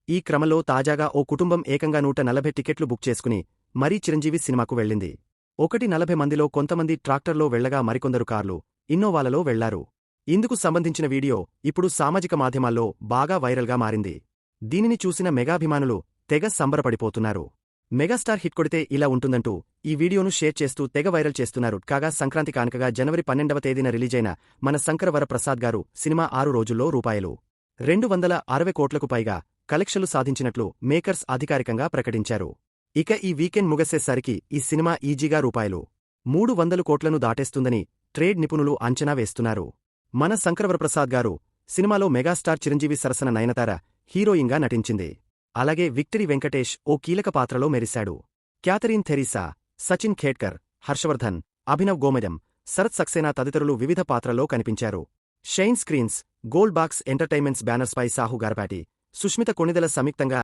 ఈ క్రమంలో తాజాగా ఓ కుటుంబం ఏకంగా 140 టికెట్లు బుక్ చేసుకుని మరీ చిరంజీవి సినిమాకు వెళ్ళింది. 140 మందిలో కొంతమంది ట్రాక్టర్లో వెళ్లగా మరికొందరు కార్లు, ఇన్నోవాలలో వెళ్లారు. ఇందుకు సంబంధించిన వీడియో ఇప్పుడు సామాజిక మాధ్యమాల్లో బాగా వైరల్గా మారింది. దీనిని చూసిన మెగాభిమానులు తెగ సంబరపడిపోతున్నారు. మెగాస్టార్ హిట్ కొడితే ఇలా ఉంటుందంటూ ఈ వీడియోను షేర్ చేస్తూ తెగ వైరల్ చేస్తున్నారు. కాగా సంక్రాంతి కానుకగా జనవరి 12వ తేదీన రిలీజైన మన శంకర వరప్రసాద్ గారు సినిమా 6 రోజుల్లో ₹260 కోట్లకు పైగా కలెక్షన్లు సాధించినట్లు మేకర్స్ అధికారికంగా ప్రకటించారు. ఇక ఈ వీకెండ్ ముగిసేసరికి ఈ సినిమా ఈజీగా ₹300 కోట్లను దాటేస్తుందని ట్రేడ్ నిపుణులు అంచనా వేస్తున్నారు. మన శంకరవరప్రసాద్ గారు సినిమాలో మెగాస్టార్ చిరంజీవి సరసన నయనతార హీరోయిన్గా నటించింది. అలాగే విక్టరీ వెంకటేష్ ఓ కీలక పాత్రలో మెరిశాడు. క్యాథరీన్ థెరీసా, సచిన్ ఖేడ్కర్, హర్షవర్ధన్, అభినవ్ గోమజం, శరత్ సక్సేనా తదితరులు వివిధ పాత్రల్లో కనిపించారు. Shine Screens, Gold Box Entertainments బ్యానర్స్పై సాహు గారపాటి, సుష్మిత కొణిదెల సంయుక్తంగా